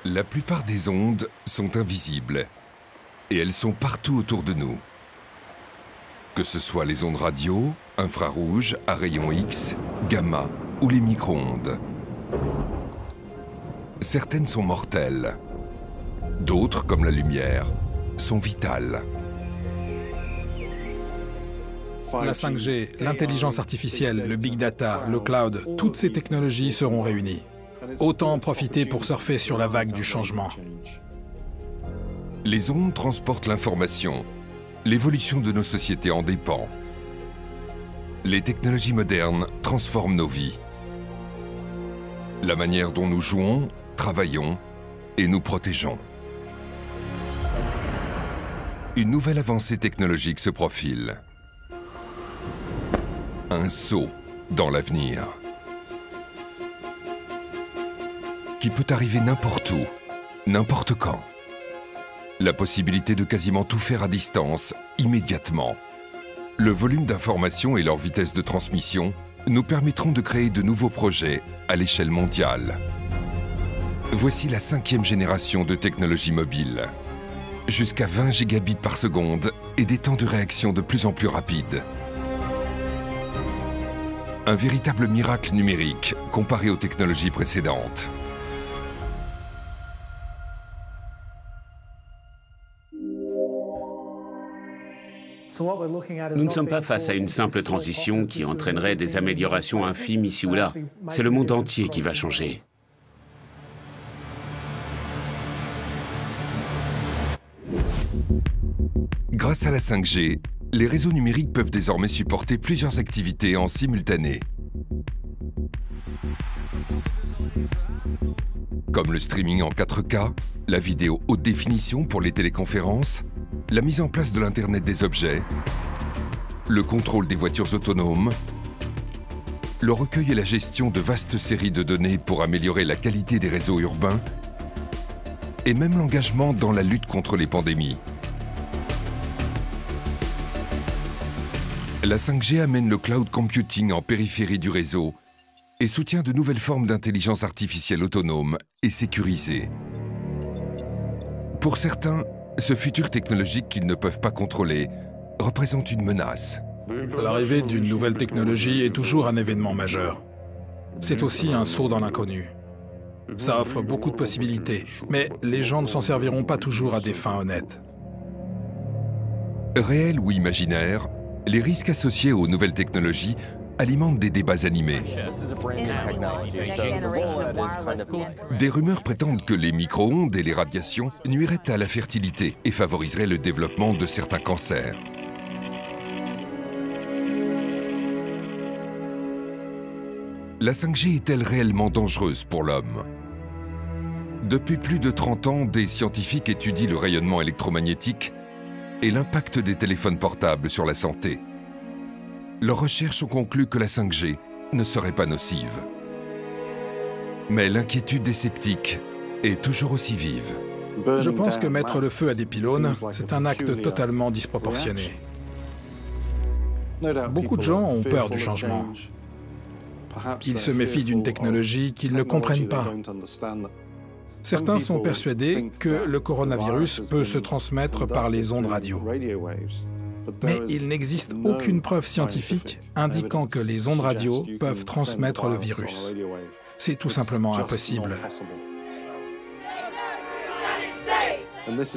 La plupart des ondes sont invisibles et elles sont partout autour de nous. Que ce soit les ondes radio, infrarouges, à rayons X, gamma ou les micro-ondes. Certaines sont mortelles. D'autres, comme la lumière, sont vitales. La 5G, l'intelligence artificielle, le big data, le cloud, toutes ces technologies seront réunies. Autant en profiter pour surfer sur la vague du changement. Les ondes transportent l'information. L'évolution de nos sociétés en dépend. Les technologies modernes transforment nos vies. La manière dont nous jouons, travaillons et nous protégeons. Une nouvelle avancée technologique se profile. Un saut dans l'avenir. Qui peut arriver n'importe où, n'importe quand. La possibilité de quasiment tout faire à distance, immédiatement. Le volume d'informations et leur vitesse de transmission nous permettront de créer de nouveaux projets à l'échelle mondiale. Voici la 5e génération de technologies mobiles. Jusqu'à 20 gigabits par seconde et des temps de réaction de plus en plus rapides. Un véritable miracle numérique comparé aux technologies précédentes. Nous ne sommes pas face à une simple transition qui entraînerait des améliorations infimes ici ou là. C'est le monde entier qui va changer. Grâce à la 5G, les réseaux numériques peuvent désormais supporter plusieurs activités en simultané. Comme le streaming en 4K, la vidéo haute définition pour les téléconférences, la mise en place de l'Internet des objets, le contrôle des voitures autonomes, le recueil et la gestion de vastes séries de données pour améliorer la qualité des réseaux urbains, et même l'engagement dans la lutte contre les pandémies. La 5G amène le cloud computing en périphérie du réseau et soutient de nouvelles formes d'intelligence artificielle autonome et sécurisée. Pour certains, ce futur technologique qu'ils ne peuvent pas contrôler représente une menace. L'arrivée d'une nouvelle technologie est toujours un événement majeur. C'est aussi un saut dans l'inconnu. Ça offre beaucoup de possibilités, mais les gens ne s'en serviront pas toujours à des fins honnêtes. Réels ou imaginaires, les risques associés aux nouvelles technologies alimentent des débats animés. Des rumeurs prétendent que les micro-ondes et les radiations nuiraient à la fertilité et favoriseraient le développement de certains cancers. La 5G est-elle réellement dangereuse pour l'homme? Depuis plus de 30 ans, des scientifiques étudient le rayonnement électromagnétique et l'impact des téléphones portables sur la santé. Leurs recherches ont conclu que la 5G ne serait pas nocive. Mais l'inquiétude des sceptiques est toujours aussi vive. Je pense que mettre le feu à des pylônes, c'est un acte totalement disproportionné. Beaucoup de gens ont peur du changement. Ils se méfient d'une technologie qu'ils ne comprennent pas. Certains sont persuadés que le coronavirus peut se transmettre par les ondes radio. Mais il n'existe aucune preuve scientifique indiquant que les ondes radio peuvent transmettre le virus. C'est tout simplement impossible.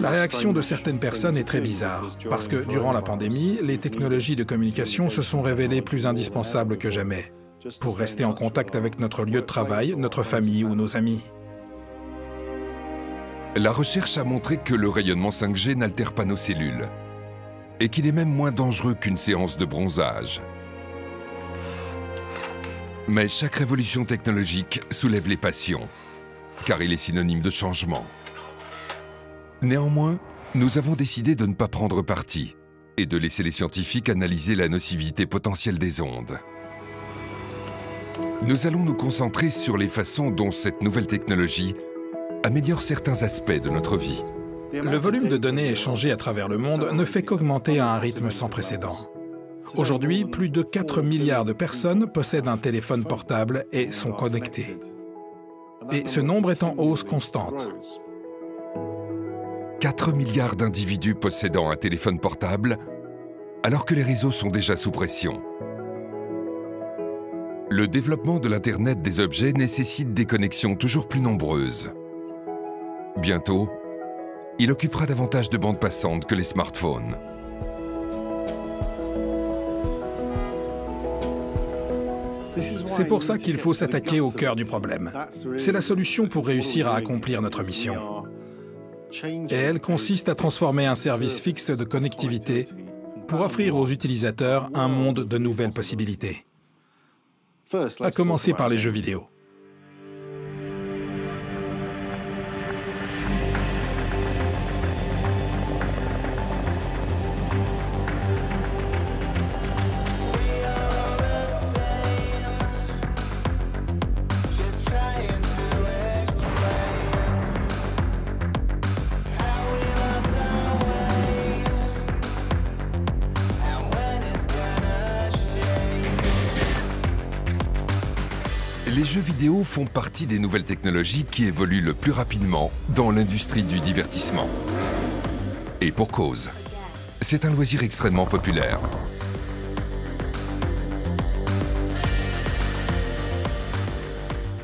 La réaction de certaines personnes est très bizarre, parce que durant la pandémie, les technologies de communication se sont révélées plus indispensables que jamais, pour rester en contact avec notre lieu de travail, notre famille ou nos amis. La recherche a montré que le rayonnement 5G n'altère pas nos cellules et qu'il est même moins dangereux qu'une séance de bronzage. Mais chaque révolution technologique soulève les passions, car il est synonyme de changement. Néanmoins, nous avons décidé de ne pas prendre parti et de laisser les scientifiques analyser la nocivité potentielle des ondes. Nous allons nous concentrer sur les façons dont cette nouvelle technologie améliore certains aspects de notre vie. Le volume de données échangées à travers le monde ne fait qu'augmenter à un rythme sans précédent. Aujourd'hui, plus de 4 milliards de personnes possèdent un téléphone portable et sont connectées. et ce nombre est en hausse constante. 4 milliards d'individus possédant un téléphone portable, alors que les réseaux sont déjà sous pression. Le développement de l'Internet des objets nécessite des connexions toujours plus nombreuses. Bientôt, il occupera davantage de bandes passantes que les smartphones. C'est pour ça qu'il faut s'attaquer au cœur du problème. C'est la solution pour réussir à accomplir notre mission. Et elle consiste à transformer un service fixe de connectivité pour offrir aux utilisateurs un monde de nouvelles possibilités. À commencer par les jeux vidéo. Les jeux vidéo font partie des nouvelles technologies qui évoluent le plus rapidement dans l'industrie du divertissement. Et pour cause, c'est un loisir extrêmement populaire.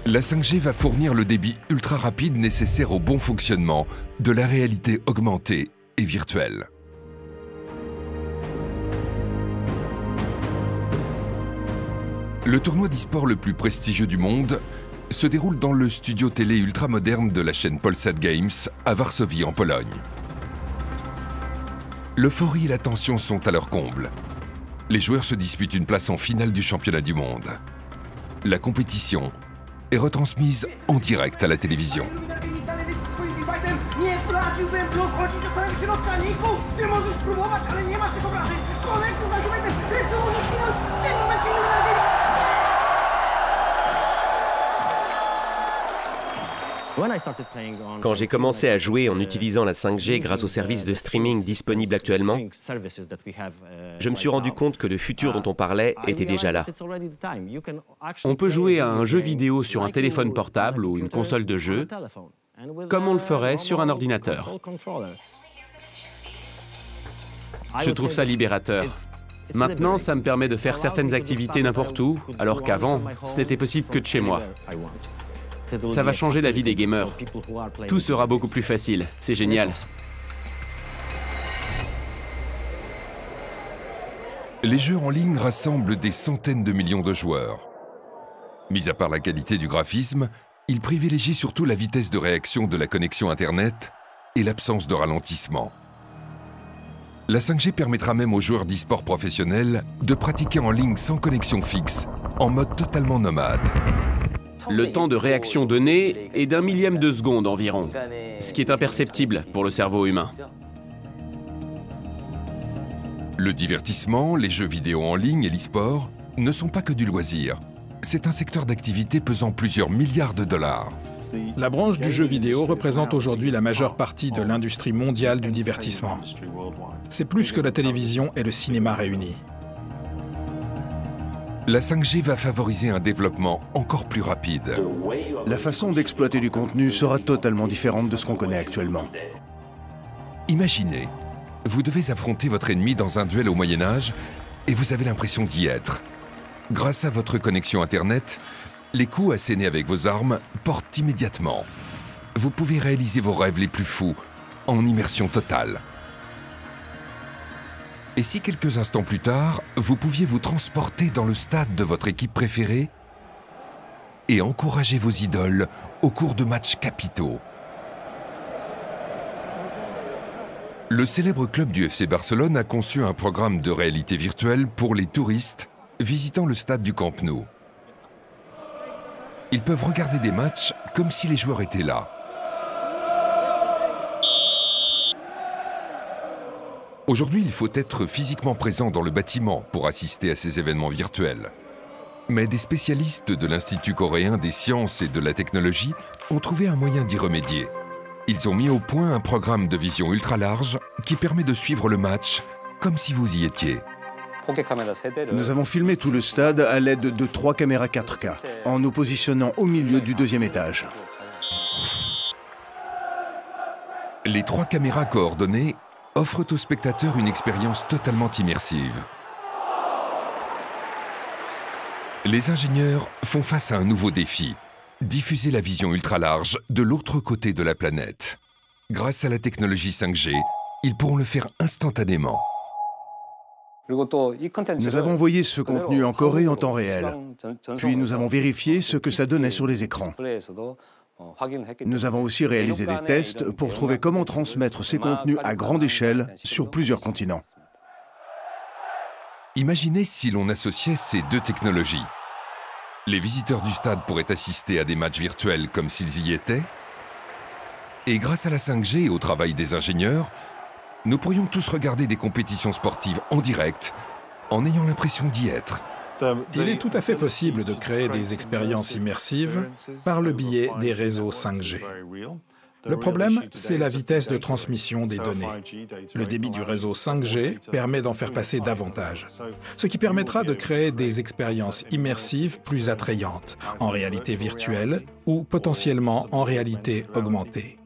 La 5G va fournir le débit ultra rapide nécessaire au bon fonctionnement de la réalité augmentée et virtuelle. Le tournoi d'e-sport le plus prestigieux du monde se déroule dans le studio télé ultra-moderne de la chaîne Polsat Games à Varsovie en Pologne. L'euphorie et la tension sont à leur comble. Les joueurs se disputent une place en finale du championnat du monde. La compétition est retransmise en direct à la télévision. Quand j'ai commencé à jouer en utilisant la 5G grâce aux services de streaming disponibles actuellement, je me suis rendu compte que le futur dont on parlait était déjà là. On peut jouer à un jeu vidéo sur un téléphone portable ou une console de jeu, comme on le ferait sur un ordinateur. Je trouve ça libérateur. Maintenant, ça me permet de faire certaines activités n'importe où, alors qu'avant, ce n'était possible que de chez moi. Ça va changer la vie des gamers. Tout sera beaucoup plus facile. C'est génial. Les jeux en ligne rassemblent des centaines de millions de joueurs. Mis à part la qualité du graphisme, ils privilégient surtout la vitesse de réaction de la connexion Internet et l'absence de ralentissement. La 5G permettra même aux joueurs d'e-sport professionnels de pratiquer en ligne sans connexion fixe, en mode totalement nomade. Le temps de réaction donné est d'1 millième de seconde environ, ce qui est imperceptible pour le cerveau humain. Le divertissement, les jeux vidéo en ligne et l'e-sport ne sont pas que du loisir. C'est un secteur d'activité pesant plusieurs milliards de dollars. La branche du jeu vidéo représente aujourd'hui la majeure partie de l'industrie mondiale du divertissement. C'est plus que la télévision et le cinéma réunis. La 5G va favoriser un développement encore plus rapide. La façon d'exploiter du contenu sera totalement différente de ce qu'on connaît actuellement. Imaginez, vous devez affronter votre ennemi dans un duel au Moyen-Âge et vous avez l'impression d'y être. Grâce à votre connexion Internet, les coups assénés avec vos armes portent immédiatement. Vous pouvez réaliser vos rêves les plus fous en immersion totale. Et si quelques instants plus tard, vous pouviez vous transporter dans le stade de votre équipe préférée et encourager vos idoles au cours de matchs capitaux. Le célèbre club du FC Barcelone a conçu un programme de réalité virtuelle pour les touristes visitant le stade du Camp Nou. Ils peuvent regarder des matchs comme si les joueurs étaient là. Aujourd'hui, il faut être physiquement présent dans le bâtiment pour assister à ces événements virtuels. Mais des spécialistes de l'Institut coréen des sciences et de la technologie ont trouvé un moyen d'y remédier. Ils ont mis au point un programme de vision ultra large qui permet de suivre le match comme si vous y étiez. Nous avons filmé tout le stade à l'aide de 3 caméras 4K, en nous positionnant au milieu du deuxième étage. Les 3 caméras coordonnées offrent aux spectateurs une expérience totalement immersive. Les ingénieurs font face à un nouveau défi, diffuser la vision ultra-large de l'autre côté de la planète. Grâce à la technologie 5G, ils pourront le faire instantanément. Nous avons envoyé ce contenu en Corée en temps réel. Puis nous avons vérifié ce que ça donnait sur les écrans. Nous avons aussi réalisé des tests pour trouver comment transmettre ces contenus à grande échelle sur plusieurs continents. Imaginez si l'on associait ces 2 technologies. Les visiteurs du stade pourraient assister à des matchs virtuels comme s'ils y étaient. Et grâce à la 5G et au travail des ingénieurs, nous pourrions tous regarder des compétitions sportives en direct, en ayant l'impression d'y être. Il est tout à fait possible de créer des expériences immersives par le biais des réseaux 5G. Le problème, c'est la vitesse de transmission des données. Le débit du réseau 5G permet d'en faire passer davantage, ce qui permettra de créer des expériences immersives plus attrayantes, en réalité virtuelle ou potentiellement en réalité augmentée.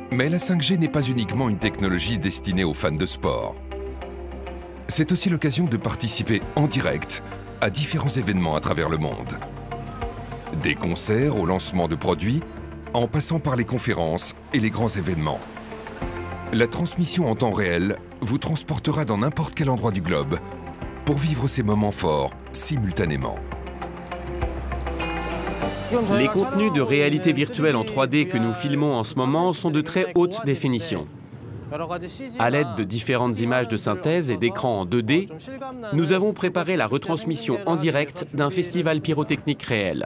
Mais la 5G n'est pas uniquement une technologie destinée aux fans de sport. C'est aussi l'occasion de participer en direct à différents événements à travers le monde. Des concerts au lancement de produits, en passant par les conférences et les grands événements. La transmission en temps réel vous transportera dans n'importe quel endroit du globe pour vivre ces moments forts simultanément. Les contenus de réalité virtuelle en 3D que nous filmons en ce moment sont de très haute définition. À l'aide de différentes images de synthèse et d'écrans en 2D, nous avons préparé la retransmission en direct d'un festival pyrotechnique réel.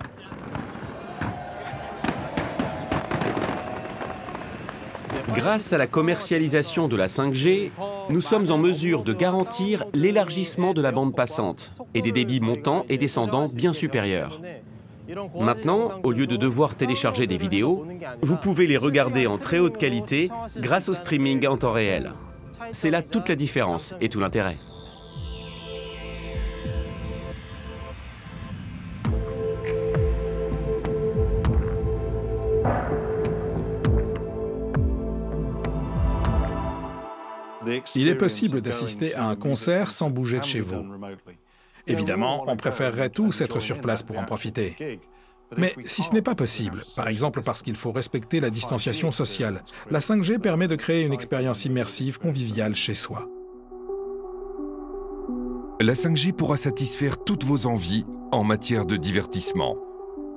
Grâce à la commercialisation de la 5G, nous sommes en mesure de garantir l'élargissement de la bande passante et des débits montants et descendants bien supérieurs. Maintenant, au lieu de devoir télécharger des vidéos, vous pouvez les regarder en très haute qualité grâce au streaming en temps réel. C'est là toute la différence et tout l'intérêt. Il est possible d'assister à un concert sans bouger de chez vous. Évidemment, on préférerait tous être sur place pour en profiter. Mais si ce n'est pas possible, par exemple parce qu'il faut respecter la distanciation sociale, la 5G permet de créer une expérience immersive conviviale chez soi. La 5G pourra satisfaire toutes vos envies en matière de divertissement,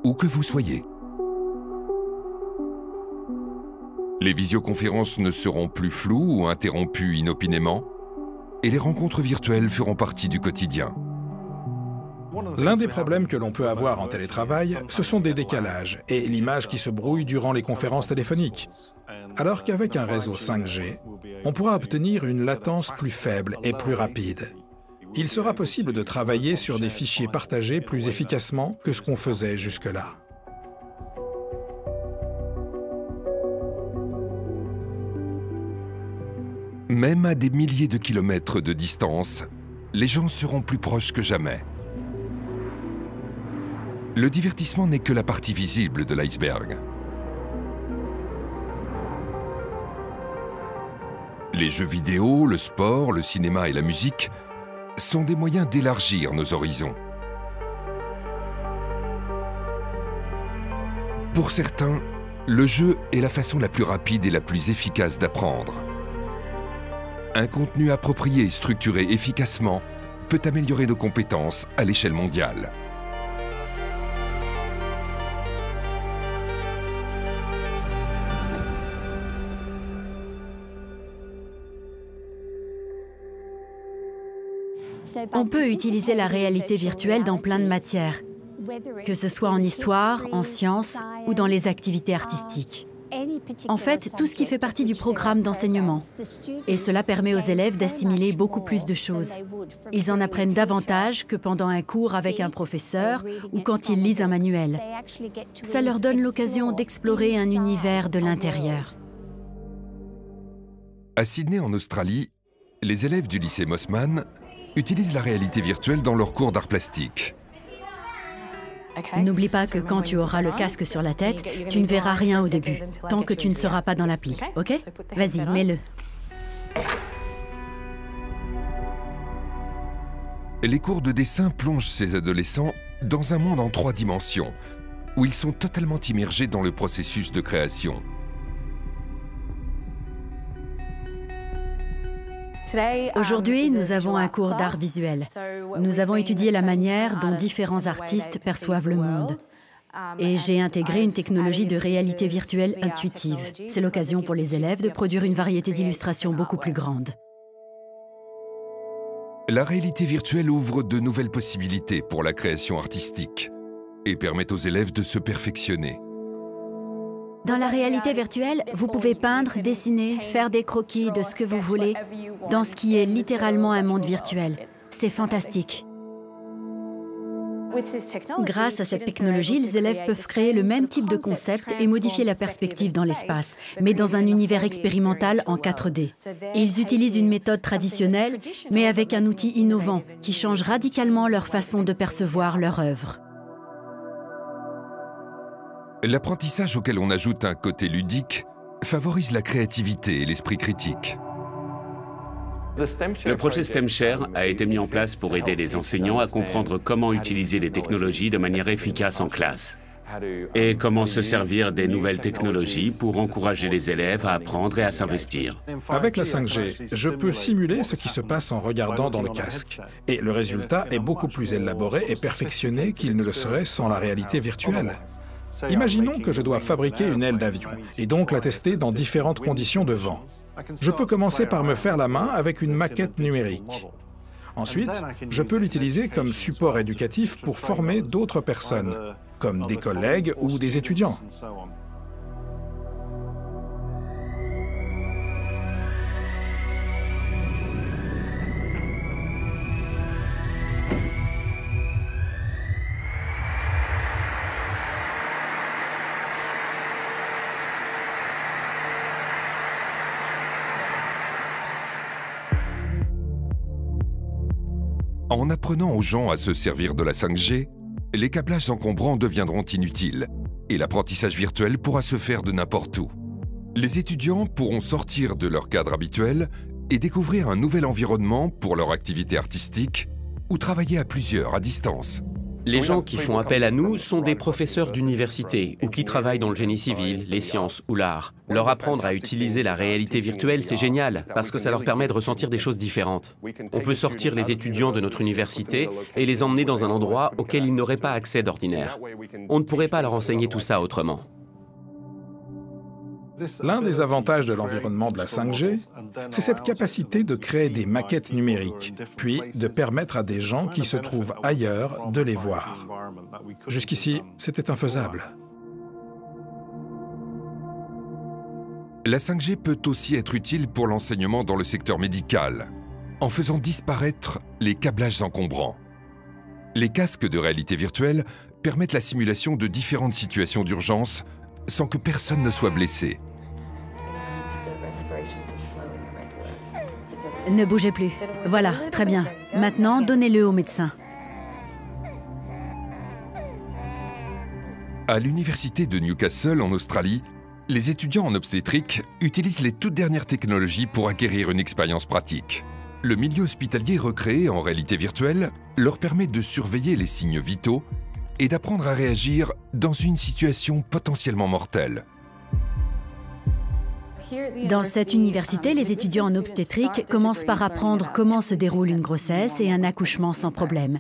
où que vous soyez. Les visioconférences ne seront plus floues ou interrompues inopinément, et les rencontres virtuelles feront partie du quotidien. L'un des problèmes que l'on peut avoir en télétravail, ce sont des décalages et l'image qui se brouille durant les conférences téléphoniques. Alors qu'avec un réseau 5G, on pourra obtenir une latence plus faible et plus rapide. Il sera possible de travailler sur des fichiers partagés plus efficacement que ce qu'on faisait jusque-là. Même à des milliers de kilomètres de distance, les gens seront plus proches que jamais. Le divertissement n'est que la partie visible de l'iceberg. Les jeux vidéo, le sport, le cinéma et la musique sont des moyens d'élargir nos horizons. Pour certains, le jeu est la façon la plus rapide et la plus efficace d'apprendre. Un contenu approprié et structuré efficacement peut améliorer nos compétences à l'échelle mondiale. On peut utiliser la réalité virtuelle dans plein de matières, que ce soit en histoire, en sciences ou dans les activités artistiques. En fait, tout ce qui fait partie du programme d'enseignement. Et cela permet aux élèves d'assimiler beaucoup plus de choses. Ils en apprennent davantage que pendant un cours avec un professeur ou quand ils lisent un manuel. Ça leur donne l'occasion d'explorer un univers de l'intérieur. À Sydney, en Australie, les élèves du lycée Mossman utilisent la réalité virtuelle dans leurs cours d'art plastique. N'oublie pas que quand tu auras le casque sur la tête, tu ne verras rien au début, tant que tu ne seras pas dans l'appli, ok? Vas-y, mets-le. Les cours de dessin plongent ces adolescents dans un monde en 3 dimensions, où ils sont totalement immergés dans le processus de création. Aujourd'hui, nous avons un cours d'art visuel. Nous avons étudié la manière dont différents artistes perçoivent le monde. Et j'ai intégré une technologie de réalité virtuelle intuitive. C'est l'occasion pour les élèves de produire une variété d'illustrations beaucoup plus grande. La réalité virtuelle ouvre de nouvelles possibilités pour la création artistique et permet aux élèves de se perfectionner. Dans la réalité virtuelle, vous pouvez peindre, dessiner, faire des croquis de ce que vous voulez, dans ce qui est littéralement un monde virtuel. C'est fantastique. Grâce à cette technologie, les élèves peuvent créer le même type de concept et modifier la perspective dans l'espace, mais dans un univers expérimental en 4D. Ils utilisent une méthode traditionnelle, mais avec un outil innovant qui change radicalement leur façon de percevoir leur œuvre. L'apprentissage auquel on ajoute un côté ludique favorise la créativité et l'esprit critique. Le projet STEMshare a été mis en place pour aider les enseignants à comprendre comment utiliser les technologies de manière efficace en classe et comment se servir des nouvelles technologies pour encourager les élèves à apprendre et à s'investir. Avec la 5G, je peux simuler ce qui se passe en regardant dans le casque. Et le résultat est beaucoup plus élaboré et perfectionné qu'il ne le serait sans la réalité virtuelle. Imaginons que je dois fabriquer une aile d'avion et donc la tester dans différentes conditions de vent. Je peux commencer par me faire la main avec une maquette numérique. Ensuite, je peux l'utiliser comme support éducatif pour former d'autres personnes, comme des collègues ou des étudiants. En apprenant aux gens à se servir de la 5G, les câblages encombrants deviendront inutiles et l'apprentissage virtuel pourra se faire de n'importe où. Les étudiants pourront sortir de leur cadre habituel et découvrir un nouvel environnement pour leur activité artistique ou travailler à plusieurs à distance. Les gens qui font appel à nous sont des professeurs d'université ou qui travaillent dans le génie civil, les sciences ou l'art. Leur apprendre à utiliser la réalité virtuelle, c'est génial, parce que ça leur permet de ressentir des choses différentes. On peut sortir les étudiants de notre université et les emmener dans un endroit auquel ils n'auraient pas accès d'ordinaire. On ne pourrait pas leur enseigner tout ça autrement. L'un des avantages de l'environnement de la 5G, c'est cette capacité de créer des maquettes numériques, puis de permettre à des gens qui se trouvent ailleurs de les voir. Jusqu'ici, c'était infaisable. La 5G peut aussi être utile pour l'enseignement dans le secteur médical, en faisant disparaître les câblages encombrants. Les casques de réalité virtuelle permettent la simulation de différentes situations d'urgence sans que personne ne soit blessé. Ne bougez plus. Voilà, très bien. Maintenant, donnez-le au médecin. À l'université de Newcastle, en Australie, les étudiants en obstétrique utilisent les toutes dernières technologies pour acquérir une expérience pratique. Le milieu hospitalier recréé en réalité virtuelle leur permet de surveiller les signes vitaux et d'apprendre à réagir dans une situation potentiellement mortelle. Dans cette université, les étudiants en obstétrique commencent par apprendre comment se déroule une grossesse et un accouchement sans problème.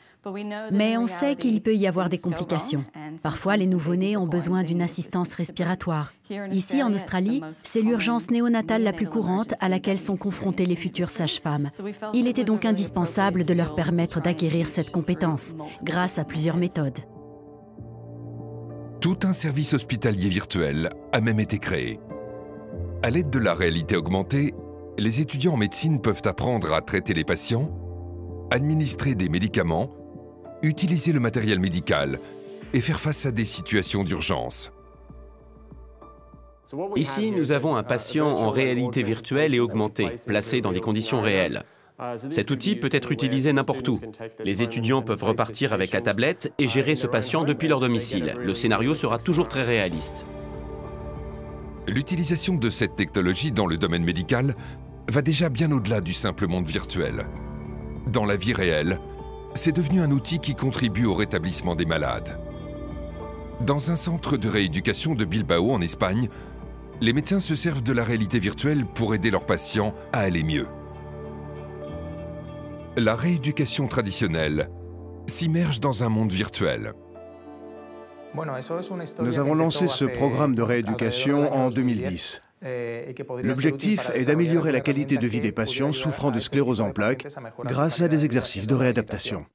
Mais on sait qu'il peut y avoir des complications. Parfois, les nouveau-nés ont besoin d'une assistance respiratoire. Ici, en Australie, c'est l'urgence néonatale la plus courante à laquelle sont confrontées les futures sages-femmes. Il était donc indispensable de leur permettre d'acquérir cette compétence, grâce à plusieurs méthodes. Tout un service hospitalier virtuel a même été créé. À l'aide de la réalité augmentée, les étudiants en médecine peuvent apprendre à traiter les patients, administrer des médicaments, utiliser le matériel médical et faire face à des situations d'urgence. Ici, nous avons un patient en réalité virtuelle et augmentée, placé dans des conditions réelles. Cet outil peut être utilisé n'importe où. Les étudiants peuvent repartir avec la tablette et gérer ce patient depuis leur domicile. Le scénario sera toujours très réaliste. L'utilisation de cette technologie dans le domaine médical va déjà bien au-delà du simple monde virtuel. Dans la vie réelle, c'est devenu un outil qui contribue au rétablissement des malades. Dans un centre de rééducation de Bilbao, en Espagne, les médecins se servent de la réalité virtuelle pour aider leurs patients à aller mieux. La rééducation traditionnelle s'immerge dans un monde virtuel. Nous avons lancé ce programme de rééducation en 2010. L'objectif est d'améliorer la qualité de vie des patients souffrant de sclérose en plaques grâce à des exercices de réadaptation.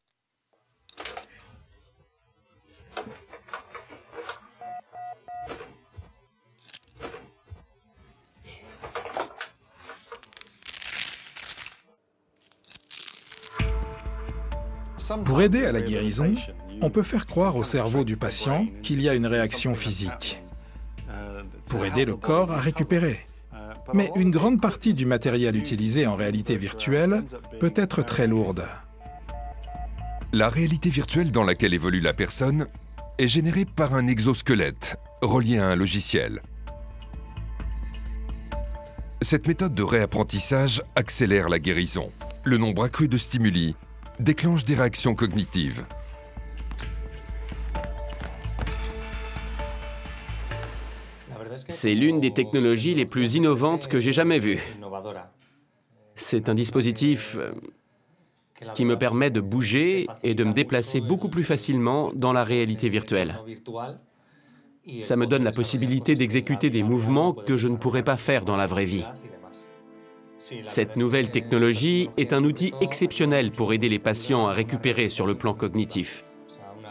Pour aider à la guérison, on peut faire croire au cerveau du patient qu'il y a une réaction physique, pour aider le corps à récupérer. Mais une grande partie du matériel utilisé en réalité virtuelle peut être très lourde. La réalité virtuelle dans laquelle évolue la personne est générée par un exosquelette relié à un logiciel. Cette méthode de réapprentissage accélère la guérison. Le nombre accru de stimuli déclenche des réactions cognitives. C'est l'une des technologies les plus innovantes que j'ai jamais vues. C'est un dispositif qui me permet de bouger et de me déplacer beaucoup plus facilement dans la réalité virtuelle. Ça me donne la possibilité d'exécuter des mouvements que je ne pourrais pas faire dans la vraie vie. Cette nouvelle technologie est un outil exceptionnel pour aider les patients à récupérer sur le plan cognitif.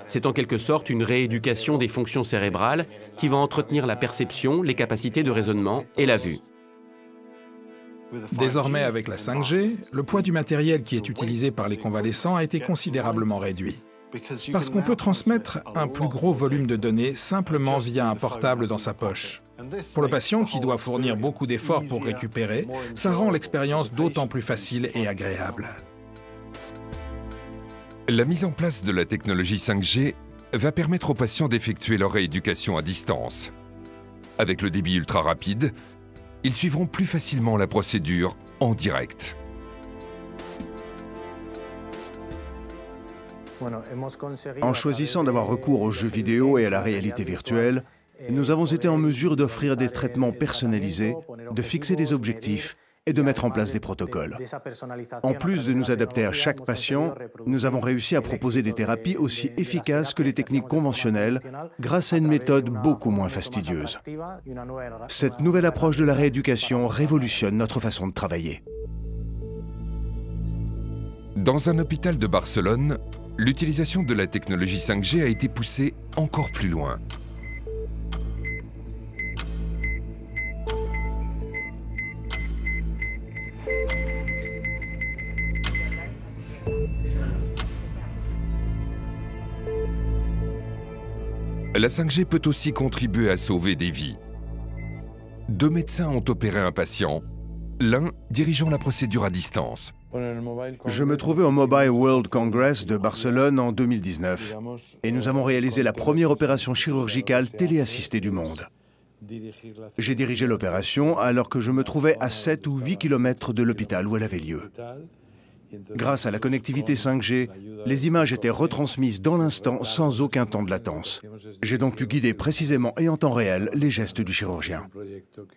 C'est en quelque sorte une rééducation des fonctions cérébrales qui va entretenir la perception, les capacités de raisonnement et la vue. Désormais, avec la 5G, le poids du matériel qui est utilisé par les convalescents a été considérablement réduit. Parce qu'on peut transmettre un plus gros volume de données simplement via un portable dans sa poche. Pour le patient qui doit fournir beaucoup d'efforts pour récupérer, ça rend l'expérience d'autant plus facile et agréable. La mise en place de la technologie 5G va permettre aux patients d'effectuer leur rééducation à distance. Avec le débit ultra rapide, ils suivront plus facilement la procédure en direct. En choisissant d'avoir recours aux jeux vidéo et à la réalité virtuelle, nous avons été en mesure d'offrir des traitements personnalisés, de fixer des objectifs et de mettre en place des protocoles. En plus de nous adapter à chaque patient, nous avons réussi à proposer des thérapies aussi efficaces que les techniques conventionnelles grâce à une méthode beaucoup moins fastidieuse. Cette nouvelle approche de la rééducation révolutionne notre façon de travailler. Dans un hôpital de Barcelone, l'utilisation de la technologie 5G a été poussée encore plus loin. La 5G peut aussi contribuer à sauver des vies. 2 médecins ont opéré un patient, l'un dirigeant la procédure à distance. Je me trouvais au Mobile World Congress de Barcelone en 2019 et nous avons réalisé la première opération chirurgicale téléassistée du monde. J'ai dirigé l'opération alors que je me trouvais à 7 ou 8 km de l'hôpital où elle avait lieu. Grâce à la connectivité 5G, les images étaient retransmises dans l'instant sans aucun temps de latence. J'ai donc pu guider précisément et en temps réel les gestes du chirurgien.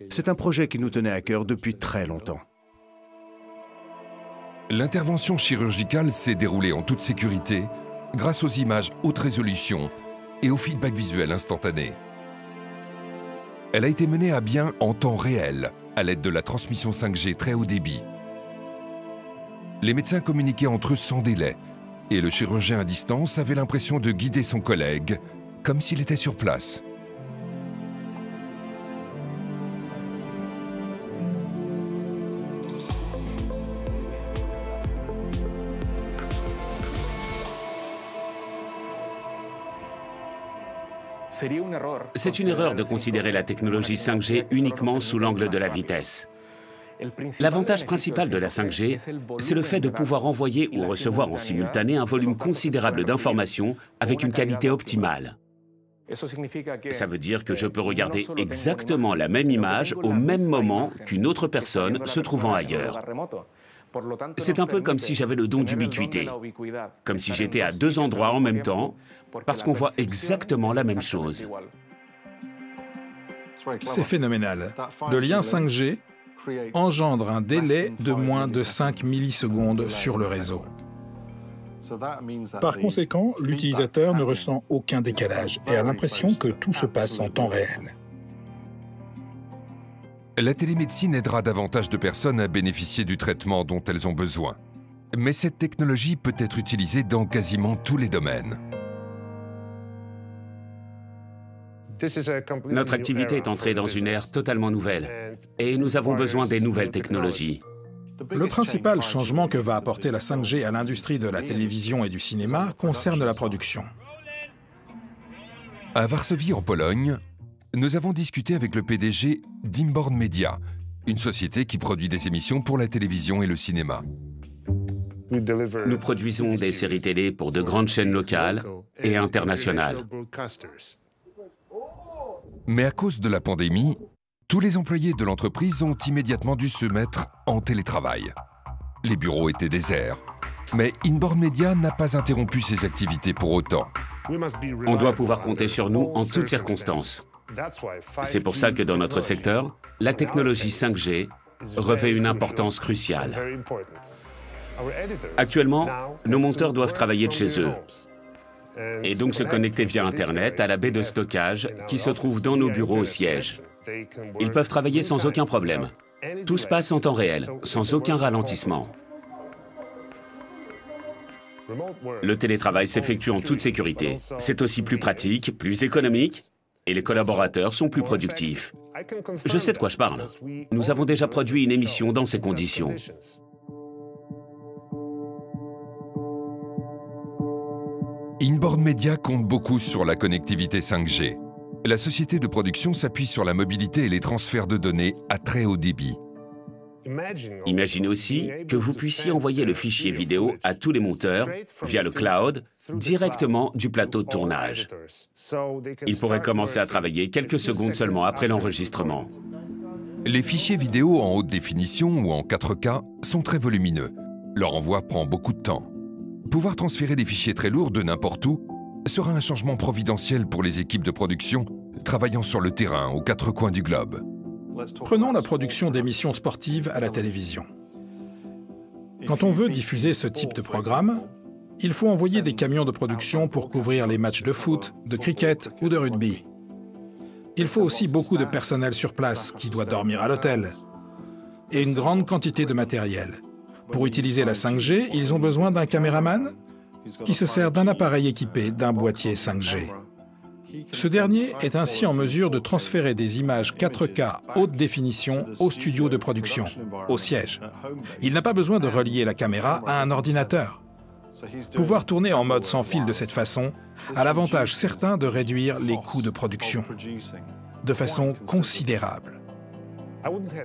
C'est un projet qui nous tenait à cœur depuis très longtemps. L'intervention chirurgicale s'est déroulée en toute sécurité grâce aux images haute résolution et au feedback visuel instantané. Elle a été menée à bien en temps réel à l'aide de la transmission 5G très haut débit. Les médecins communiquaient entre eux sans délai et le chirurgien à distance avait l'impression de guider son collègue comme s'il était sur place. C'est une erreur de considérer la technologie 5G uniquement sous l'angle de la vitesse. L'avantage principal de la 5G, c'est le fait de pouvoir envoyer ou recevoir en simultané un volume considérable d'informations avec une qualité optimale. Ça veut dire que je peux regarder exactement la même image au même moment qu'une autre personne se trouvant ailleurs. C'est un peu comme si j'avais le don d'ubiquité, comme si j'étais à deux endroits en même temps, parce qu'on voit exactement la même chose. C'est phénoménal. Le lien 5G engendre un délai de moins de 5 millisecondes sur le réseau. Par conséquent, l'utilisateur ne ressent aucun décalage et a l'impression que tout se passe en temps réel. La télémédecine aidera davantage de personnes à bénéficier du traitement dont elles ont besoin. Mais cette technologie peut être utilisée dans quasiment tous les domaines. Notre activité est entrée dans une ère totalement nouvelle et nous avons besoin des nouvelles technologies. Le principal changement que va apporter la 5G à l'industrie de la télévision et du cinéma concerne la production. À Varsovie, en Pologne, nous avons discuté avec le PDG d'Inborn Media, une société qui produit des émissions pour la télévision et le cinéma. Nous produisons des séries télé pour de grandes chaînes locales et internationales. Mais à cause de la pandémie, tous les employés de l'entreprise ont immédiatement dû se mettre en télétravail. Les bureaux étaient déserts, mais Inborn Media n'a pas interrompu ses activités pour autant. On doit pouvoir compter sur nous en toutes circonstances. C'est pour ça que dans notre secteur, la technologie 5G revêt une importance cruciale. Actuellement, nos monteurs doivent travailler de chez eux et donc se connecter via Internet à la baie de stockage qui se trouve dans nos bureaux au siège. Ils peuvent travailler sans aucun problème. Tout se passe en temps réel, sans aucun ralentissement. Le télétravail s'effectue en toute sécurité. C'est aussi plus pratique, plus économique, et les collaborateurs sont plus productifs. Je sais de quoi je parle. Nous avons déjà produit une émission dans ces conditions. Inborn Media compte beaucoup sur la connectivité 5G. La société de production s'appuie sur la mobilité et les transferts de données à très haut débit. Imaginez aussi que vous puissiez envoyer le fichier vidéo à tous les monteurs via le cloud, directement du plateau de tournage. Ils pourraient commencer à travailler quelques secondes seulement après l'enregistrement. Les fichiers vidéo en haute définition ou en 4K sont très volumineux. Leur envoi prend beaucoup de temps. Pouvoir transférer des fichiers très lourds de n'importe où sera un changement providentiel pour les équipes de production travaillant sur le terrain aux quatre coins du globe. Prenons la production d'émissions sportives à la télévision. Quand on veut diffuser ce type de programme, il faut envoyer des camions de production pour couvrir les matchs de foot, de cricket ou de rugby. Il faut aussi beaucoup de personnel sur place qui doit dormir à l'hôtel et une grande quantité de matériel. Pour utiliser la 5G, ils ont besoin d'un caméraman qui se sert d'un appareil équipé d'un boîtier 5G. Ce dernier est ainsi en mesure de transférer des images 4K haute définition au studio de production, au siège. Il n'a pas besoin de relier la caméra à un ordinateur. Pouvoir tourner en mode sans fil de cette façon a l'avantage certain de réduire les coûts de production de façon considérable.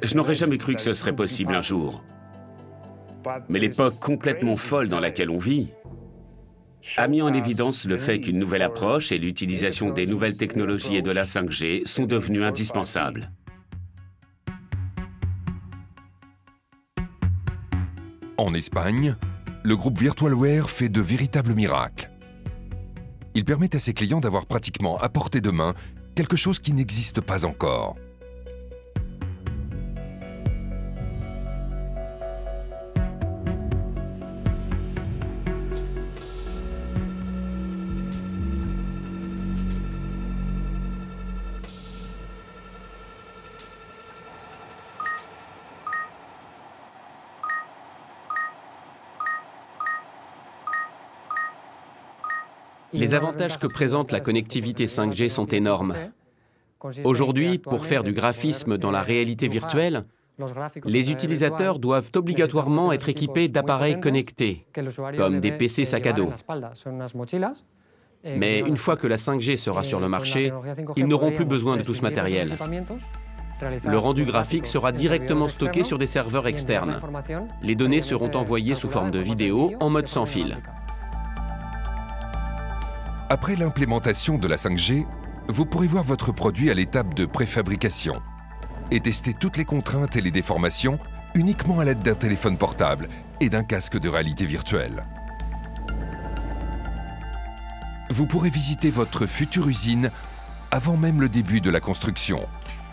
Je n'aurais jamais cru que ce serait possible un jour. Mais l'époque complètement folle dans laquelle on vit a mis en évidence le fait qu'une nouvelle approche et l'utilisation des nouvelles technologies et de la 5G sont devenues indispensables. En Espagne, le groupe Virtualware fait de véritables miracles. Il permet à ses clients d'avoir pratiquement à portée de main quelque chose qui n'existe pas encore. Les avantages que présente la connectivité 5G sont énormes. Aujourd'hui, pour faire du graphisme dans la réalité virtuelle, les utilisateurs doivent obligatoirement être équipés d'appareils connectés, comme des PC sac à dos. Mais une fois que la 5G sera sur le marché, ils n'auront plus besoin de tout ce matériel. Le rendu graphique sera directement stocké sur des serveurs externes. Les données seront envoyées sous forme de vidéo en mode sans fil. Après l'implémentation de la 5G, vous pourrez voir votre produit à l'étape de préfabrication et tester toutes les contraintes et les déformations uniquement à l'aide d'un téléphone portable et d'un casque de réalité virtuelle. Vous pourrez visiter votre future usine avant même le début de la construction,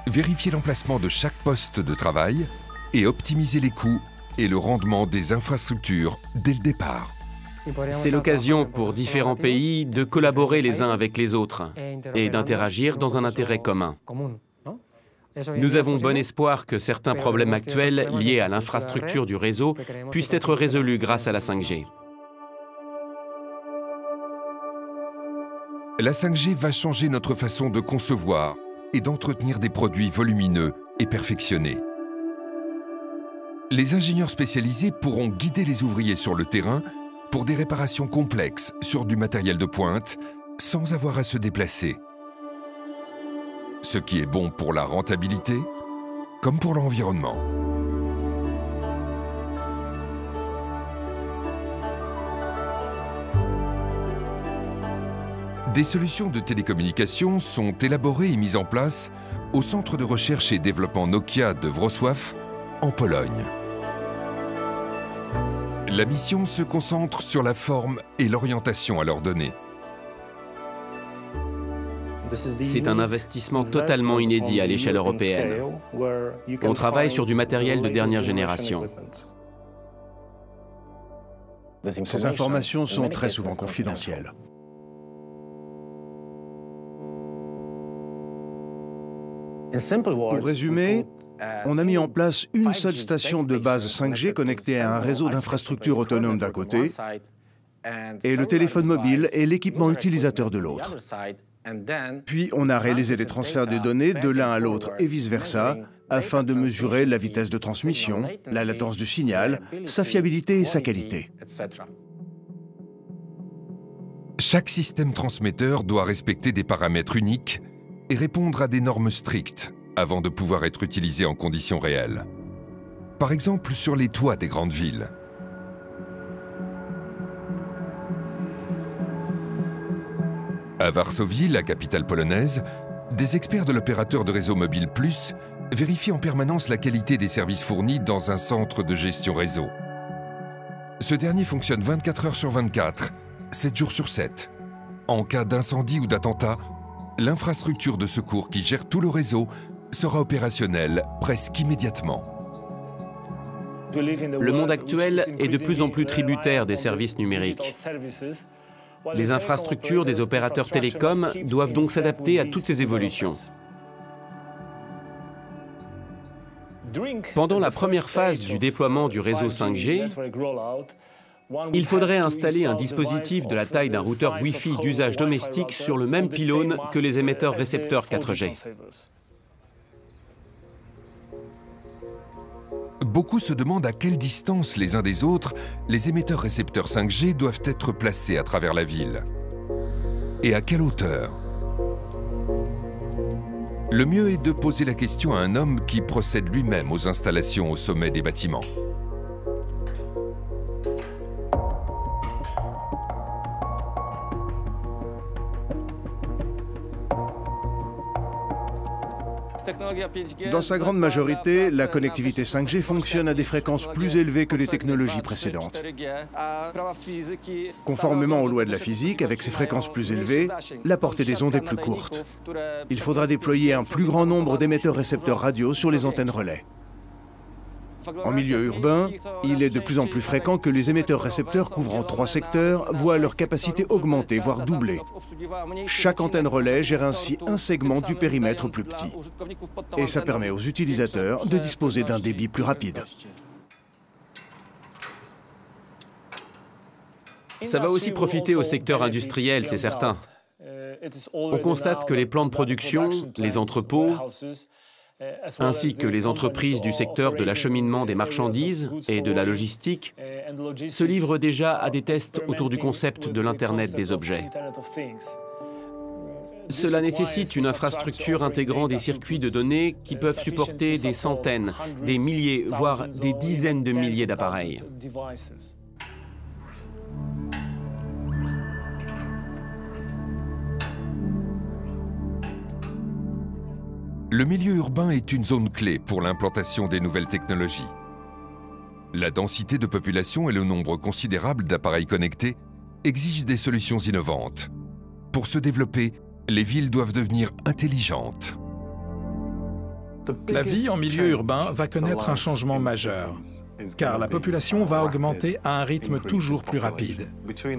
vérifier l'emplacement de chaque poste de travail et optimiser les coûts et le rendement des infrastructures dès le départ. C'est l'occasion pour différents pays de collaborer les uns avec les autres et d'interagir dans un intérêt commun. Nous avons bon espoir que certains problèmes actuels liés à l'infrastructure du réseau puissent être résolus grâce à la 5G. La 5G va changer notre façon de concevoir et d'entretenir des produits volumineux et perfectionnés. Les ingénieurs spécialisés pourront guider les ouvriers sur le terrain pour des réparations complexes sur du matériel de pointe sans avoir à se déplacer. Ce qui est bon pour la rentabilité comme pour l'environnement. Des solutions de télécommunication sont élaborées et mises en place au Centre de recherche et développement Nokia de Wrocław, en Pologne. La mission se concentre sur la forme et l'orientation à leur donner. C'est un investissement totalement inédit à l'échelle européenne. On travaille sur du matériel de dernière génération. Ces informations sont très souvent confidentielles. Pour résumer, on a mis en place une seule station de base 5G connectée à un réseau d'infrastructures autonomes d'un côté et le téléphone mobile et l'équipement utilisateur de l'autre. Puis on a réalisé des transferts de données de l'un à l'autre et vice-versa afin de mesurer la vitesse de transmission, la latence du signal, sa fiabilité et sa qualité. Chaque système transmetteur doit respecter des paramètres uniques et répondre à des normes strictes avant de pouvoir être utilisé en conditions réelles. Par exemple, sur les toits des grandes villes. À Varsovie, la capitale polonaise, des experts de l'opérateur de réseau mobile Plus vérifient en permanence la qualité des services fournis dans un centre de gestion réseau. Ce dernier fonctionne 24 heures sur 24, 7 jours sur 7. En cas d'incendie ou d'attentat, l'infrastructure de secours qui gère tout le réseau sera opérationnelle presque immédiatement. Le monde actuel est de plus en plus tributaire des services numériques. Les infrastructures des opérateurs télécoms doivent donc s'adapter à toutes ces évolutions. Pendant la première phase du déploiement du réseau 5G, il faudrait installer un dispositif de la taille d'un routeur Wi-Fi d'usage domestique sur le même pylône que les émetteurs-récepteurs 4G. Beaucoup se demandent à quelle distance les uns des autres les émetteurs-récepteurs 5G doivent être placés à travers la ville. Et à quelle hauteur? Le mieux est de poser la question à un homme qui procède lui-même aux installations au sommet des bâtiments. Dans sa grande majorité, la connectivité 5G fonctionne à des fréquences plus élevées que les technologies précédentes. Conformément aux lois de la physique, avec ces fréquences plus élevées, la portée des ondes est plus courte. Il faudra déployer un plus grand nombre d'émetteurs-récepteurs radio sur les antennes relais. En milieu urbain, il est de plus en plus fréquent que les émetteurs-récepteurs couvrant 3 secteurs voient leur capacité augmenter, voire doubler. Chaque antenne relais gère ainsi un segment du périmètre plus petit. Et ça permet aux utilisateurs de disposer d'un débit plus rapide. Ça va aussi profiter au secteur industriel, c'est certain. On constate que les plants de production, les entrepôts, ainsi que les entreprises du secteur de l'acheminement des marchandises et de la logistique, se livrent déjà à des tests autour du concept de l'Internet des objets. Cela nécessite une infrastructure intégrant des circuits de données qui peuvent supporter des centaines, des milliers, voire des dizaines de milliers d'appareils. Le milieu urbain est une zone clé pour l'implantation des nouvelles technologies. La densité de population et le nombre considérable d'appareils connectés exigent des solutions innovantes. Pour se développer, les villes doivent devenir intelligentes. La vie en milieu urbain va connaître un changement majeur, car la population va augmenter à un rythme toujours plus rapide.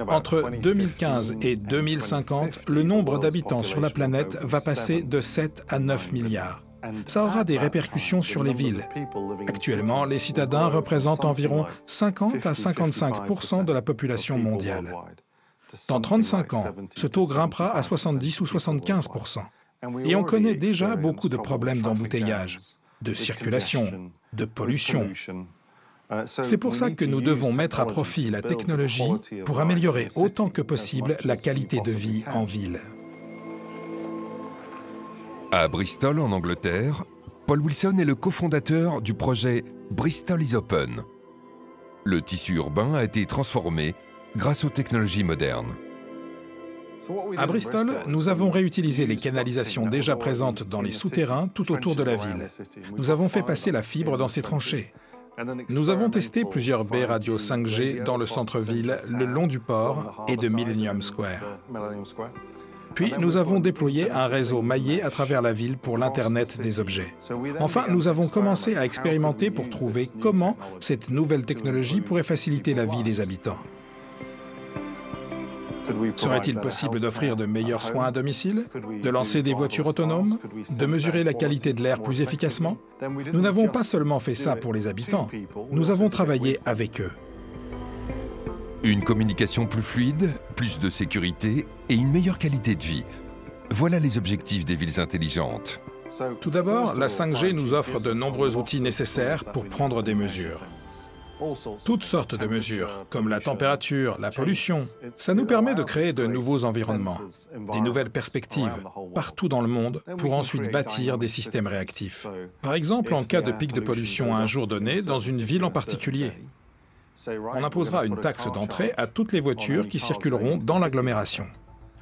Entre 2015 et 2050, le nombre d'habitants sur la planète va passer de 7 à 9 milliards. Ça aura des répercussions sur les villes. Actuellement, les citadins représentent environ 50 à 55% de la population mondiale. Dans 35 ans, ce taux grimpera à 70 ou 75%. Et on connaît déjà beaucoup de problèmes d'embouteillage, de circulation, de pollution. C'est pour ça que nous devons mettre à profit la technologie pour améliorer autant que possible la qualité de vie en ville. À Bristol, en Angleterre, Paul Wilson est le cofondateur du projet Bristol is Open. Le tissu urbain a été transformé grâce aux technologies modernes. À Bristol, nous avons réutilisé les canalisations déjà présentes dans les souterrains tout autour de la ville. Nous avons fait passer la fibre dans ces tranchées. Nous avons testé plusieurs baies radio 5G dans le centre-ville, le long du port et de Millennium Square. Puis, nous avons déployé un réseau maillé à travers la ville pour l'Internet des objets. Enfin, nous avons commencé à expérimenter pour trouver comment cette nouvelle technologie pourrait faciliter la vie des habitants. Serait-il possible d'offrir de meilleurs soins à domicile, de lancer des voitures autonomes, de mesurer la qualité de l'air plus efficacement? Nous n'avons pas seulement fait ça pour les habitants, nous avons travaillé avec eux. Une communication plus fluide, plus de sécurité et une meilleure qualité de vie. Voilà les objectifs des villes intelligentes. Tout d'abord, la 5G nous offre de nombreux outils nécessaires pour prendre des mesures. Toutes sortes de mesures, comme la température, la pollution. Ça nous permet de créer de nouveaux environnements, des nouvelles perspectives, partout dans le monde, pour ensuite bâtir des systèmes réactifs. Par exemple, en cas de pic de pollution à un jour donné, dans une ville en particulier, on imposera une taxe d'entrée à toutes les voitures qui circuleront dans l'agglomération.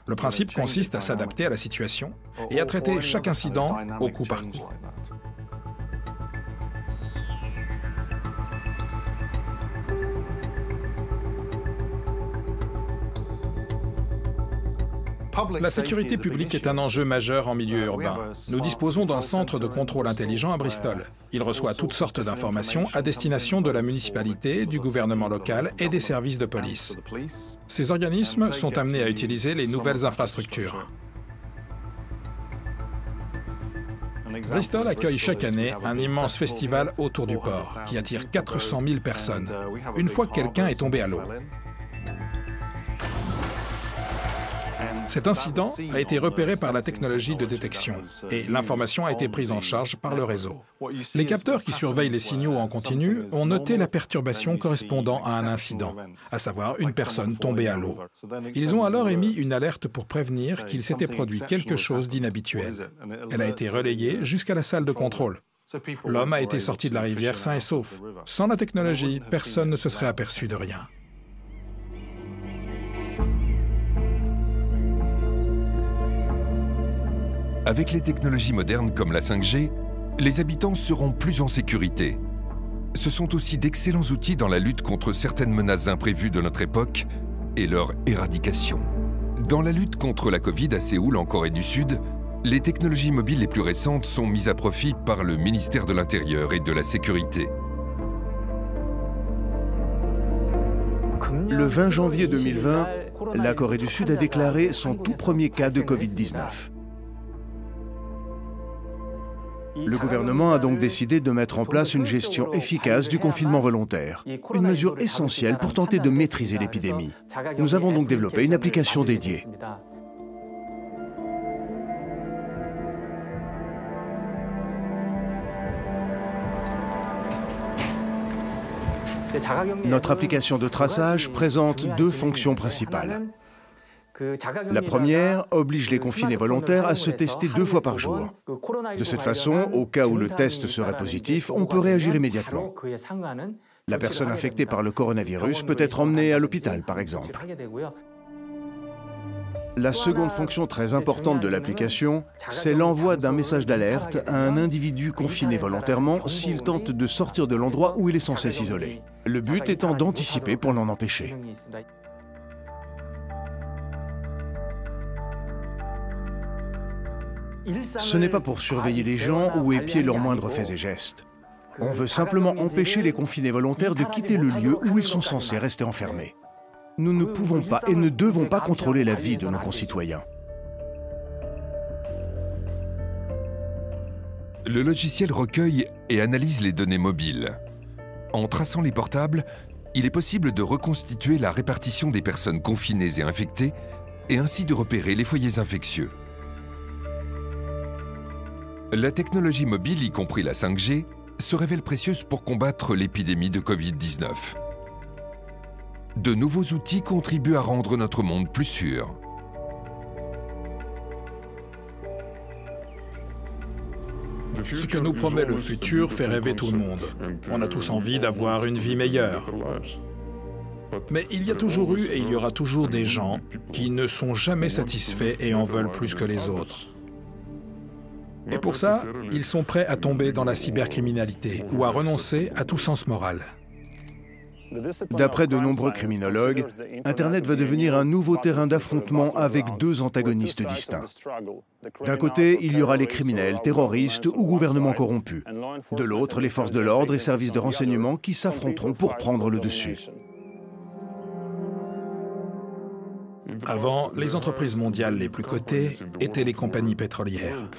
Le principe consiste à s'adapter à la situation et à traiter chaque incident au coup par coup. La sécurité publique est un enjeu majeur en milieu urbain. Nous disposons d'un centre de contrôle intelligent à Bristol. Il reçoit toutes sortes d'informations à destination de la municipalité, du gouvernement local et des services de police. Ces organismes sont amenés à utiliser les nouvelles infrastructures. Bristol accueille chaque année un immense festival autour du port qui attire 400 000 personnes, une fois que quelqu'un est tombé à l'eau. Cet incident a été repéré par la technologie de détection et l'information a été prise en charge par le réseau. Les capteurs qui surveillent les signaux en continu ont noté la perturbation correspondant à un incident, à savoir une personne tombée à l'eau. Ils ont alors émis une alerte pour prévenir qu'il s'était produit quelque chose d'inhabituel. Elle a été relayée jusqu'à la salle de contrôle. L'homme a été sorti de la rivière sain et sauf. Sans la technologie, personne ne se serait aperçu de rien. Avec les technologies modernes comme la 5G, les habitants seront plus en sécurité. Ce sont aussi d'excellents outils dans la lutte contre certaines menaces imprévues de notre époque et leur éradication. Dans la lutte contre la Covid à Séoul, en Corée du Sud, les technologies mobiles les plus récentes sont mises à profit par le ministère de l'Intérieur et de la Sécurité. Le 20 janvier 2020, la Corée du Sud a déclaré son tout premier cas de Covid-19. Le gouvernement a donc décidé de mettre en place une gestion efficace du confinement volontaire, une mesure essentielle pour tenter de maîtriser l'épidémie. Nous avons donc développé une application dédiée. Notre application de traçage présente deux fonctions principales. La première oblige les confinés volontaires à se tester 2 fois par jour. De cette façon, au cas où le test serait positif, on peut réagir immédiatement. La personne infectée par le coronavirus peut être emmenée à l'hôpital, par exemple. La seconde fonction très importante de l'application, c'est l'envoi d'un message d'alerte à un individu confiné volontairement s'il tente de sortir de l'endroit où il est censé s'isoler. Le but étant d'anticiper pour l'en empêcher. Ce n'est pas pour surveiller les gens ou épier leurs moindres faits et gestes. On veut simplement empêcher les confinés volontaires de quitter le lieu où ils sont censés rester enfermés. Nous ne pouvons pas et ne devons pas contrôler la vie de nos concitoyens. Le logiciel recueille et analyse les données mobiles. En traçant les portables, il est possible de reconstituer la répartition des personnes confinées et infectées et ainsi de repérer les foyers infectieux. La technologie mobile, y compris la 5G, se révèle précieuse pour combattre l'épidémie de Covid-19. De nouveaux outils contribuent à rendre notre monde plus sûr. Ce que nous promet le futur fait rêver tout le monde. On a tous envie d'avoir une vie meilleure. Mais il y a toujours eu et il y aura toujours des gens qui ne sont jamais satisfaits et en veulent plus que les autres. Et pour ça, ils sont prêts à tomber dans la cybercriminalité ou à renoncer à tout sens moral. D'après de nombreux criminologues, Internet va devenir un nouveau terrain d'affrontement avec 2 antagonistes distincts. D'un côté, il y aura les criminels, terroristes ou gouvernements corrompus. De l'autre, les forces de l'ordre et services de renseignement qui s'affronteront pour prendre le dessus. Avant, les entreprises mondiales les plus cotées étaient les compagnies pétrolières.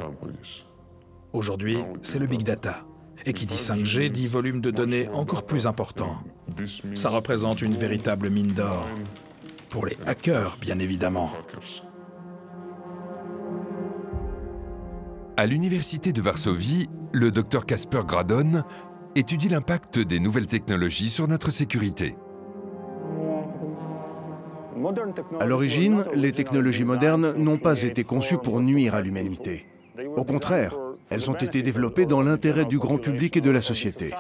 Aujourd'hui, c'est le big data. Et qui dit 5G dit volume de données encore plus important. Ça représente une véritable mine d'or. Pour les hackers, bien évidemment. À l'université de Varsovie, le Dr Kasper Gradon étudie l'impact des nouvelles technologies sur notre sécurité. À l'origine, les technologies modernes n'ont pas été conçues pour nuire à l'humanité. Au contraire, elles ont été développées dans l'intérêt du grand public et de la société.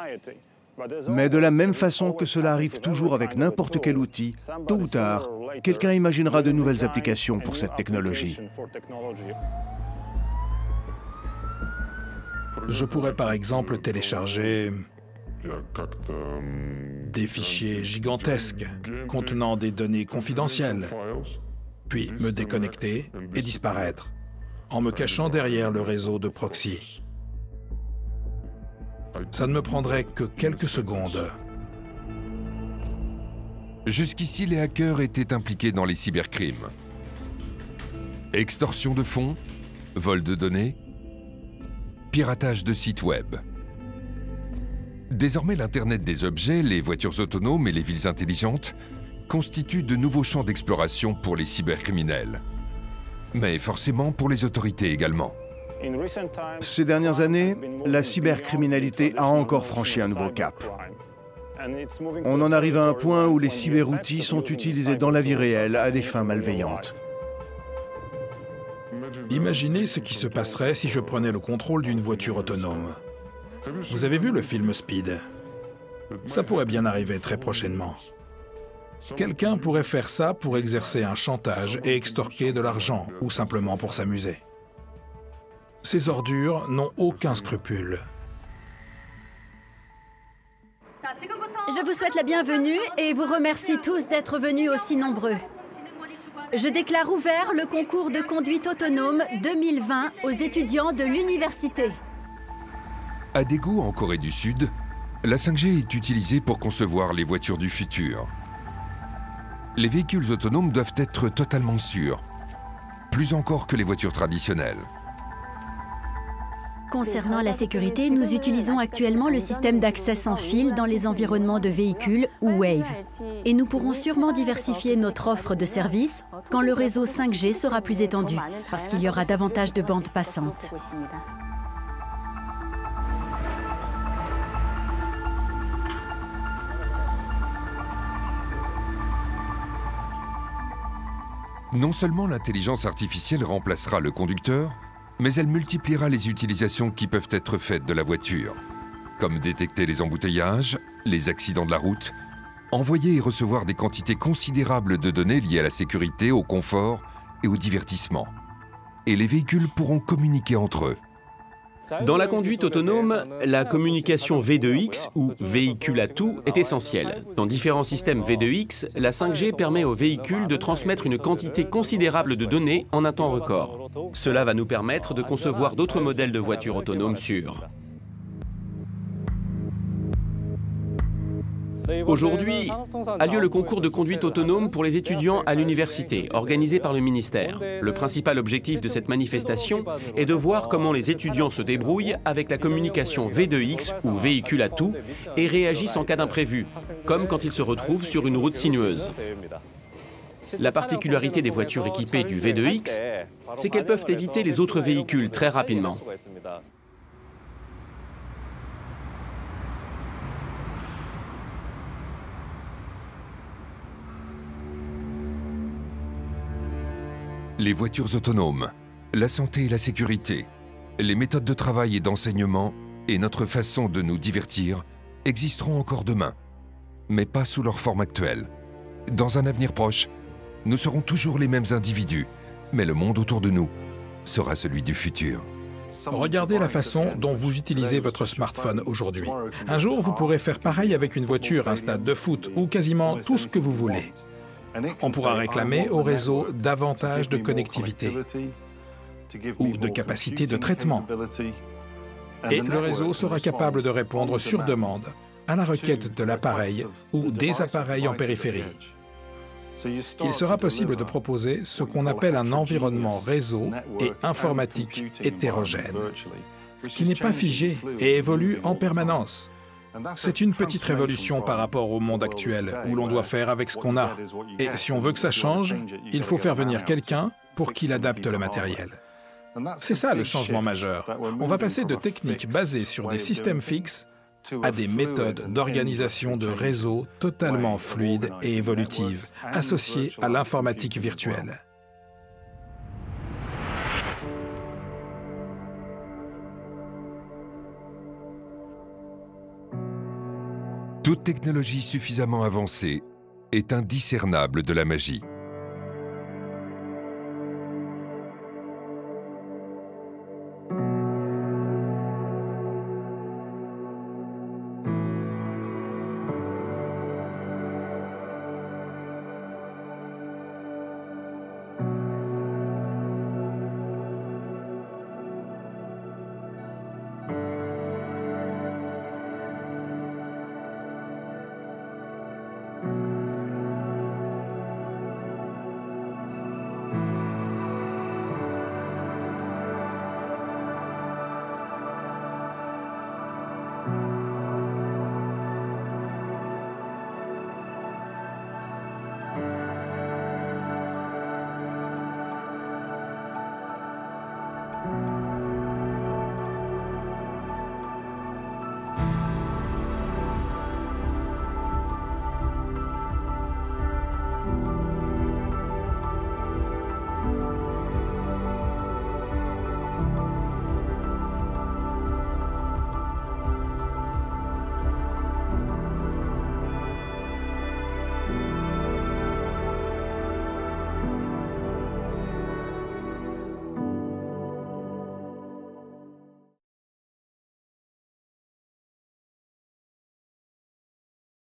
Mais de la même façon que cela arrive toujours avec n'importe quel outil, tôt ou tard, quelqu'un imaginera de nouvelles applications pour cette technologie. Je pourrais par exemple télécharger des fichiers gigantesques contenant des données confidentielles, puis me déconnecter et disparaître, en me cachant derrière le réseau de proxy. Ça ne me prendrait que quelques secondes. Jusqu'ici, les hackers étaient impliqués dans les cybercrimes. Extorsion de fonds, vol de données, piratage de sites web. Désormais, l'Internet des objets, les voitures autonomes et les villes intelligentes constituent de nouveaux champs d'exploration pour les cybercriminels. Mais forcément pour les autorités également. Ces dernières années, la cybercriminalité a encore franchi un nouveau cap. On en arrive à un point où les cyberoutils sont utilisés dans la vie réelle à des fins malveillantes. Imaginez ce qui se passerait si je prenais le contrôle d'une voiture autonome. Vous avez vu le film Speed? Ça pourrait bien arriver très prochainement. Quelqu'un pourrait faire ça pour exercer un chantage et extorquer de l'argent, ou simplement pour s'amuser. Ces ordures n'ont aucun scrupule. Je vous souhaite la bienvenue et vous remercie tous d'être venus aussi nombreux. Je déclare ouvert le concours de conduite autonome 2020 aux étudiants de l'université. À Daegu, en Corée du Sud, la 5G est utilisée pour concevoir les voitures du futur. Les véhicules autonomes doivent être totalement sûrs, plus encore que les voitures traditionnelles. Concernant la sécurité, nous utilisons actuellement le système d'accès sans fil dans les environnements de véhicules ou Wave. Et nous pourrons sûrement diversifier notre offre de services quand le réseau 5G sera plus étendu, parce qu'il y aura davantage de bandes passantes. Non seulement l'intelligence artificielle remplacera le conducteur, mais elle multipliera les utilisations qui peuvent être faites de la voiture, comme détecter les embouteillages, les accidents de la route, envoyer et recevoir des quantités considérables de données liées à la sécurité, au confort et au divertissement. Et les véhicules pourront communiquer entre eux. Dans la conduite autonome, la communication V2X, ou véhicule à tout, est essentielle. Dans différents systèmes V2X, la 5G permet aux véhicules de transmettre une quantité considérable de données en un temps record. Cela va nous permettre de concevoir d'autres modèles de voitures autonomes sûres. Aujourd'hui a lieu le concours de conduite autonome pour les étudiants à l'université, organisé par le ministère. Le principal objectif de cette manifestation est de voir comment les étudiants se débrouillent avec la communication V2X ou véhicule à tout et réagissent en cas d'imprévu, comme quand ils se retrouvent sur une route sinueuse. La particularité des voitures équipées du V2X, c'est qu'elles peuvent éviter les autres véhicules très rapidement. Les voitures autonomes, la santé et la sécurité, les méthodes de travail et d'enseignement et notre façon de nous divertir existeront encore demain, mais pas sous leur forme actuelle. Dans un avenir proche, nous serons toujours les mêmes individus, mais le monde autour de nous sera celui du futur. Regardez la façon dont vous utilisez votre smartphone aujourd'hui. Un jour, vous pourrez faire pareil avec une voiture, un stade de foot ou quasiment tout ce que vous voulez. On pourra réclamer au réseau davantage de connectivité ou de capacité de traitement. Et le réseau sera capable de répondre sur demande à la requête de l'appareil ou des appareils en périphérie. Il sera possible de proposer ce qu'on appelle un environnement réseau et informatique hétérogène, qui n'est pas figé et évolue en permanence. C'est une petite révolution par rapport au monde actuel, où l'on doit faire avec ce qu'on a. Et si on veut que ça change, il faut faire venir quelqu'un pour qu'il adapte le matériel. C'est ça le changement majeur. On va passer de techniques basées sur des systèmes fixes à des méthodes d'organisation de réseaux totalement fluides et évolutives, associées à l'informatique virtuelle. Toute technologie suffisamment avancée est indiscernable de la magie.